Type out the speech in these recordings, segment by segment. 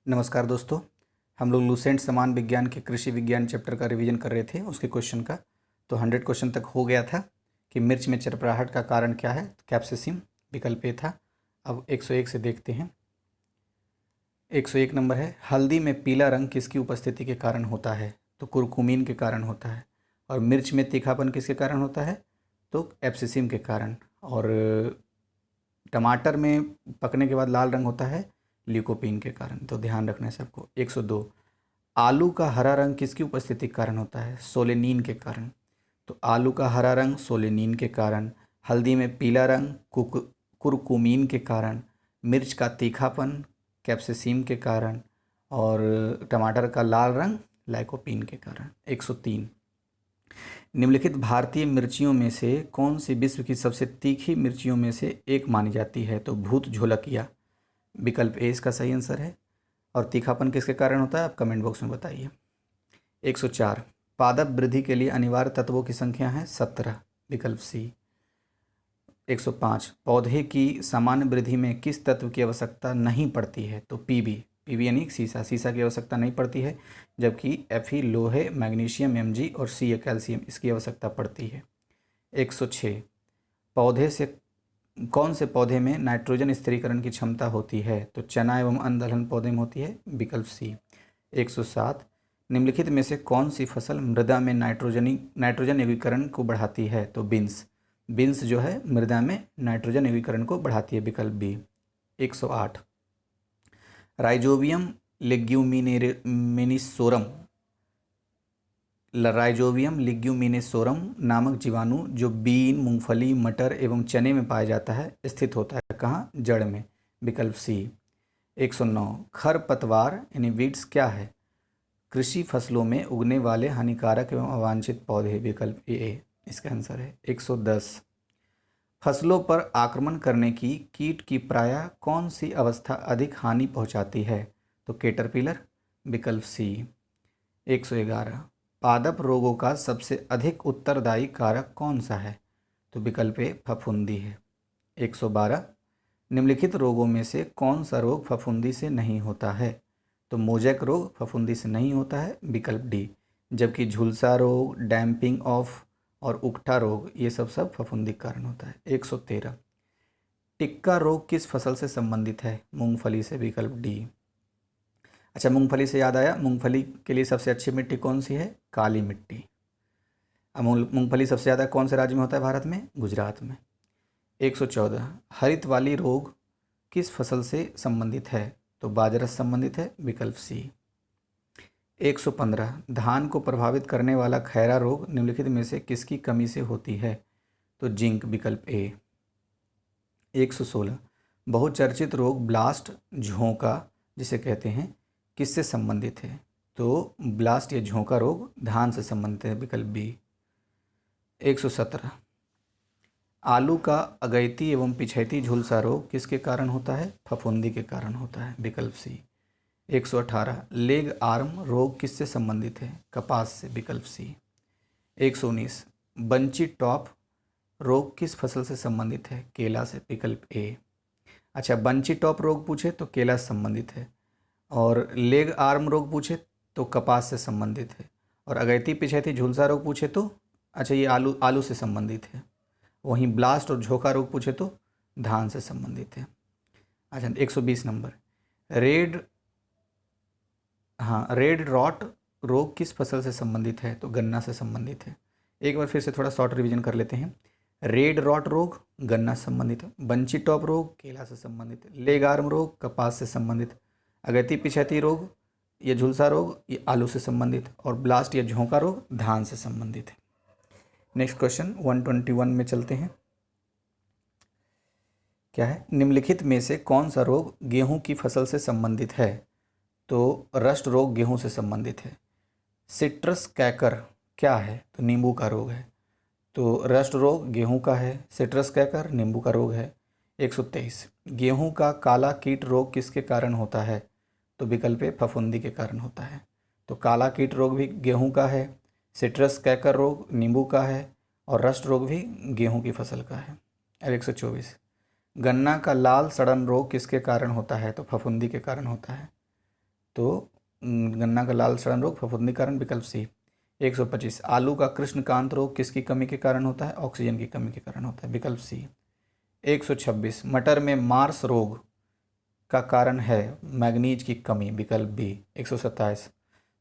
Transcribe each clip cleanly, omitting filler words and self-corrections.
नमस्कार दोस्तों। हम लोग लूसेंट समान विज्ञान के कृषि विज्ञान चैप्टर का रिवीजन कर रहे थे उसके क्वेश्चन का। तो 100 क्वेश्चन तक हो गया था कि मिर्च में चरपराहट का कारण क्या है। कैप्सिसिम विकल्प ए था। अब 101 से देखते हैं। 101 नंबर है, हल्दी में पीला रंग किसकी उपस्थिति के कारण होता है? तो कुरकुमीन के कारण होता है। और मिर्च में तीखापन किसके कारण होता है? तो एब्सिसिम के कारण। और टमाटर में पकने के बाद लाल रंग होता है ल्यूकोपीन के कारण। तो ध्यान रखना है सबको। 102, आलू का हरा रंग किसकी उपस्थिति के कारण होता है? सोलेनिन के कारण। तो आलू का हरा रंग सोलेनिन के कारण, हल्दी में पीला रंग कुरकुमीन के कारण, मिर्च का तीखापन कैप्सिसिम के कारण, और टमाटर का लाल रंग लाइकोपीन के कारण। 103, निम्नलिखित भारतीय मिर्चियों में से कौन सी विश्व की सबसे तीखी मिर्चियों में से एक मानी जाती है? तो भूत झोलकिया विकल्प ए इसका सही आंसर है। और तीखापन किसके कारण होता है आप कमेंट बॉक्स में बताइए। 104, पादप वृद्धि के लिए अनिवार्य तत्वों की संख्या है 17 विकल्प सी। 105, पौधे की सामान्य वृद्धि में किस तत्व की आवश्यकता नहीं पड़ती है? तो पीबी यानी सीसा की आवश्यकता नहीं पड़ती है, जबकि एफी लोहे, मैग्नीशियम एमजी और सी कैल्शियम इसकी आवश्यकता पड़ती है। 106, पौधे से कौन से पौधे में नाइट्रोजन स्थिरीकरण की क्षमता होती है? तो चना एवं अन्य दलहन पौधे में होती है विकल्प सी। 107, निम्नलिखित में से कौन सी फसल मृदा में नाइट्रोजन यौगीकरण को बढ़ाती है? तो बीन्स जो है मृदा में नाइट्रोजन यौगीकरण को बढ़ाती है विकल्प बी। 108, राइजोबियम लिग्यूमिनेसोरम नामक जीवाणु जो बीन, मूंगफली, मटर एवं चने में पाया जाता है स्थित होता है कहाँ? जड़ में विकल्प सी। 109, खरपतवार यानी वीड्स क्या है? कृषि फसलों में उगने वाले हानिकारक एवं अवांछित पौधे विकल्प ए इसका आंसर है। 110, फसलों पर आक्रमण करने की कीट की प्रायः कौन सी अवस्था अधिक हानि पहुंचाती है? तो कैटरपिलर विकल्प सी। 111, पादप रोगों का सबसे अधिक उत्तरदायी कारक कौन सा है? तो विकल्प ए फफूंदी है। 112, निम्नलिखित रोगों में से कौन सा रोग फफूंदी से नहीं होता है? तो मोजैक रोग फफूंदी से नहीं होता है विकल्प डी, जबकि झुलसा रोग, डैम्पिंग ऑफ और उकठा रोग ये सब फफूंदी के कारण होता है। 113, टिक्का रोग किस फसल से संबंधित है? मूंगफली से विकल्प डी। अच्छा, मूंगफली से याद आया, मूंगफली के लिए सबसे अच्छी मिट्टी कौन सी है? काली मिट्टी। अब मूंगफली सबसे ज़्यादा कौन से राज्य में होता है भारत में? गुजरात में। 114, हरित वाली रोग किस फसल से संबंधित है? तो बाजरा से संबंधित है विकल्प सी। 115, धान को प्रभावित करने वाला खैरा रोग निम्नलिखित में से किसकी कमी से होती है? तो जिंक विकल्प ए। 116, बहुचर्चित रोग ब्लास्ट झोंका जिसे कहते हैं किससे संबंधित है? तो ब्लास्ट या झोंका रोग धान से संबंधित है विकल्प बी। 117, आलू का अगैती एवं पिछैती झुलसा रोग किसके कारण होता है? फफूंदी के कारण होता है विकल्प सी। 118, लेग आर्म रोग किससे संबंधित है? कपास से विकल्प सी। 119, बंची टॉप रोग किस फसल से संबंधित है? केला से विकल्प ए। अच्छा, बंची टॉप रोग पूछे तो केला से संबंधित है, और लेग आर्म रोग पूछे तो कपास से संबंधित है, और अगैती पिछैती झुलसा रोग पूछे तो अच्छा ये आलू से संबंधित है। वहीं ब्लास्ट और झोंका रोग पूछे तो धान से संबंधित है। अच्छा, 120 नंबर, रेड रॉट रोग किस फसल से संबंधित है? तो गन्ना से संबंधित है। एक बार फिर से थोड़ा शॉर्ट रिवीजन कर लेते हैं। रेड रॉट रोग गन्ना से संबंधित है, बंची टॉप रोग केला से संबंधित है, लेग आर्म रोग कपास से संबंधित, अगैती पिछैती रोग ये झुलसा रोग ये आलू से संबंधित, और ब्लास्ट या झोंका रोग धान से संबंधित है। नेक्स्ट क्वेश्चन 121 में चलते हैं। क्या है? निम्नलिखित में से कौन सा रोग गेहूं की फसल से संबंधित है? तो रस्ट रोग गेहूं से संबंधित है। सिट्रस कैकर क्या है? तो नींबू का रोग है। तो रस्ट रोग गेहूं का है, सिट्रस कैकर नींबू का रोग है। 123, गेहूं का काला कीट रोग किसके कारण होता है? तो विकल्प ए फफूंदी के कारण होता है। तो काला कीट रोग भी गेहूं का है, सिट्रस कैकर रोग नींबू का है, और रस्ट रोग भी गेहूं की फसल का है। अब 124, गन्ना का लाल सड़न रोग किसके कारण होता है? तो फफूंदी के कारण होता है। तो गन्ना का लाल सड़न रोग फफूंदी कारण विकल्प सी। 125 आलू का कृष्णकांत रोग किसकी कमी के कारण होता है? ऑक्सीजन की कमी के कारण होता है, विकल्प सी। 126 मटर में मार्स रोग का कारण है मैग्नीज की कमी, विकल्प बी। 127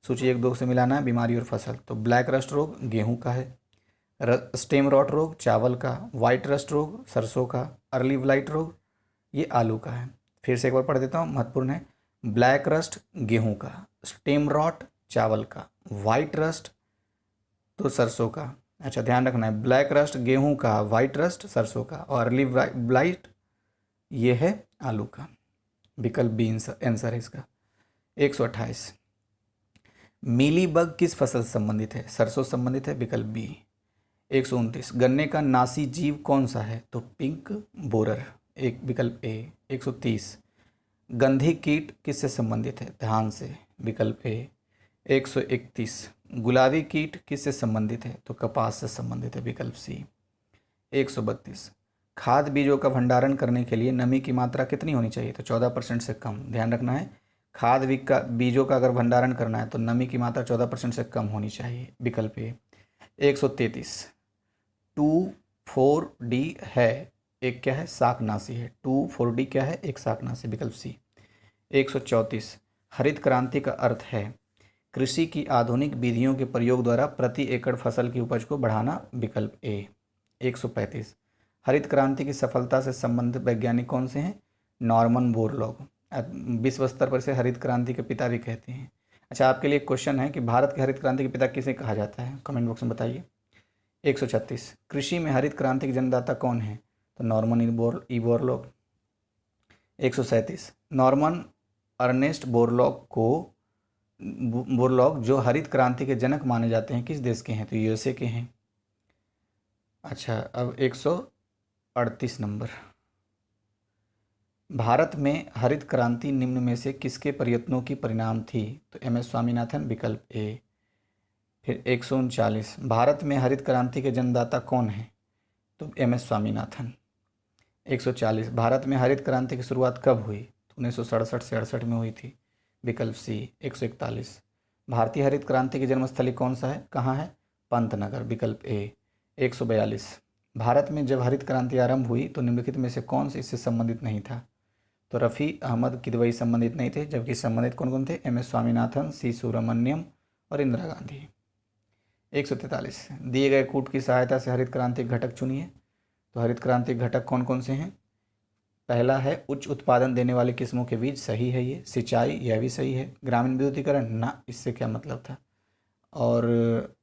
सूची 1-2 से मिलाना है बीमारी और फसल, तो ब्लैक रस्ट रोग गेहूं का है, स्टेम रॉट रोग चावल का, वाइट रस्ट रोग सरसों का, अर्ली ब्लाइट रोग ये आलू का है। फिर से एक बार पढ़ देता हूँ, महत्वपूर्ण है। ब्लैक रस्ट गेहूं का, स्टेम रॉट चावल का, वाइट रस्ट तो सरसों का। अच्छा ध्यान रखना है, ब्लैक रस्ट गेहूं का, वाइट रस्ट सरसों का, और अर्ली ब्लाइट ये है आलू का, विकल्प बी आंसर है इसका। 128 मीली बग किस फसल से संबंधित है? सरसों संबंधित है, विकल्प बी। 129 गन्ने का नासी जीव कौन सा है? तो पिंक बोरर, एक विकल्प ए। 130 गंधी कीट किससे संबंधित है? धान से, विकल्प ए। 131 गुलाबी कीट किससे संबंधित है? तो कपास से संबंधित है, विकल्प सी। 132 खाद बीजों का भंडारण करने के लिए नमी की मात्रा कितनी होनी चाहिए? तो 14% से कम। ध्यान रखना है, खाद बीजों का अगर भंडारण करना है तो नमी की मात्रा 14% से कम होनी चाहिए, विकल्प ए। 133 2,4-D है, एक क्या है? शाकनाशी है। 2,4-D क्या है? एक शाकनाशी, विकल्प सी। 134 हरित क्रांति का अर्थ है कृषि की आधुनिक विधियों के प्रयोग द्वारा प्रति एकड़ फसल की उपज को बढ़ाना, विकल्प ए। 135 हरित क्रांति की सफलता से संबंधित वैज्ञानिक कौन से हैं? नॉर्मन बोरलॉग, विश्व स्तर पर से हरित क्रांति के पिता भी कहते हैं। अच्छा आपके लिए क्वेश्चन है कि भारत के हरित क्रांति के पिता किसे कहा जाता है? कमेंट बॉक्स में बताइए। 136 कृषि में हरित क्रांति के जन्मदाता कौन है? तो Norman E Borlaug. 137 Norman Ernest Borlaug जो हरित क्रांति के जनक माने जाते हैं किस देश के हैं? तो यूएसए के हैं। अच्छा अब 138 नंबर, भारत में हरित क्रांति निम्न में से किसके प्रयत्नों की परिणाम थी? तो एम.एस. स्वामीनाथन, विकल्प ए। फिर 139 भारत में हरित क्रांति के जन्मदाता कौन है? तो एम.एस. स्वामीनाथन। 140 भारत में हरित क्रांति की शुरुआत कब हुई? तो 1967 से 68 में हुई थी, विकल्प सी। 141 भारतीय हरित क्रांति की जन्मस्थली कौन सा है, कहाँ है? पंतनगर, विकल्प ए। 142 भारत में जब हरित क्रांति आरंभ हुई तो निम्नलिखित में से कौन से इससे संबंधित नहीं था? तो रफ़ी अहमद किदवई संबंधित नहीं थे, जबकि संबंधित कौन कौन थे? एम.एस. स्वामीनाथन, सी सुब्रमण्यम और इंदिरा गांधी। 143 दिए गए कूट की सहायता से हरित क्रांति घटक चुनिए। तो हरित क्रांति घटक कौन कौन से हैं? पहला है उच्च उत्पादन देने वाले किस्मों के बीज, सही है ये। सिंचाई, यह भी सही है। ग्रामीण विद्युतीकरण, ना, इससे क्या मतलब था। और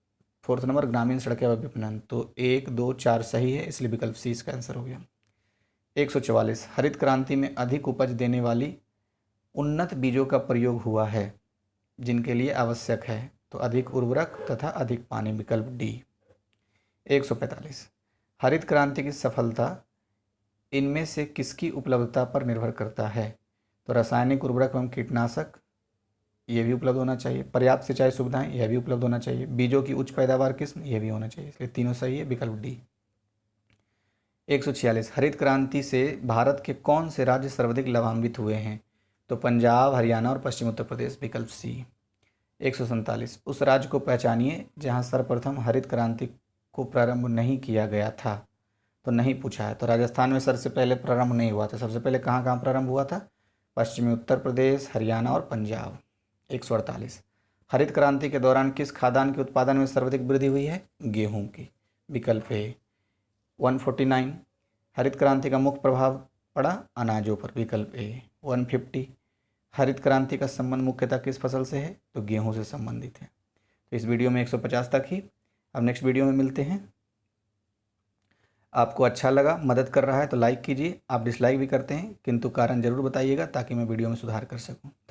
4th नंबर ग्रामीण सड़कें व विपणन, तो 1, 2, 4 सही है, इसलिए विकल्प सी इसका आंसर हो गया। 144 हरित क्रांति में अधिक उपज देने वाली उन्नत बीजों का प्रयोग हुआ है जिनके लिए आवश्यक है तो अधिक उर्वरक तथा अधिक पानी, विकल्प डी। 145 हरित क्रांति की सफलता इनमें से किसकी उपलब्धता पर निर्भर करता है? तो रासायनिक उर्वरक एवं कीटनाशक, ये भी उपलब्ध होना चाहिए। पर्याप्त सिंचाई सुविधाएं, यह भी उपलब्ध होना चाहिए। बीजों की उच्च पैदावार किस्म, यह भी होना चाहिए, इसलिए तीनों सही है, विकल्प डी। 146 हरित क्रांति से भारत के कौन से राज्य सर्वाधिक लाभान्वित हुए हैं? तो पंजाब, हरियाणा और पश्चिम उत्तर प्रदेश, विकल्प सी। 147 उस राज्य को पहचानिए जहां सर्वप्रथम हरित क्रांति को प्रारंभ नहीं किया गया था। तो नहीं पूछा है, तो राजस्थान में सबसे पहले प्रारंभ नहीं हुआ था। सबसे पहले कहाँ कहाँ प्रारंभ हुआ था? पश्चिमी उत्तर प्रदेश, हरियाणा और पंजाब। 148 हरित क्रांति के दौरान किस खाद्यान्न के उत्पादन में सर्वाधिक वृद्धि हुई है? गेहूं की, विकल्प ए। 149 हरित क्रांति का मुख्य प्रभाव पड़ा अनाजों पर, विकल्प ए। 150 हरित क्रांति का संबंध मुख्यतः किस फसल से है? तो गेहूं से संबंधित है। तो इस वीडियो में 150 तक ही। अब नेक्स्ट वीडियो में मिलते हैं। आपको अच्छा लगा, मदद कर रहा है तो लाइक कीजिए। आप डिसलाइक भी करते हैं किंतु कारण जरूर बताइएगा ताकि मैं वीडियो में सुधार कर सकूं।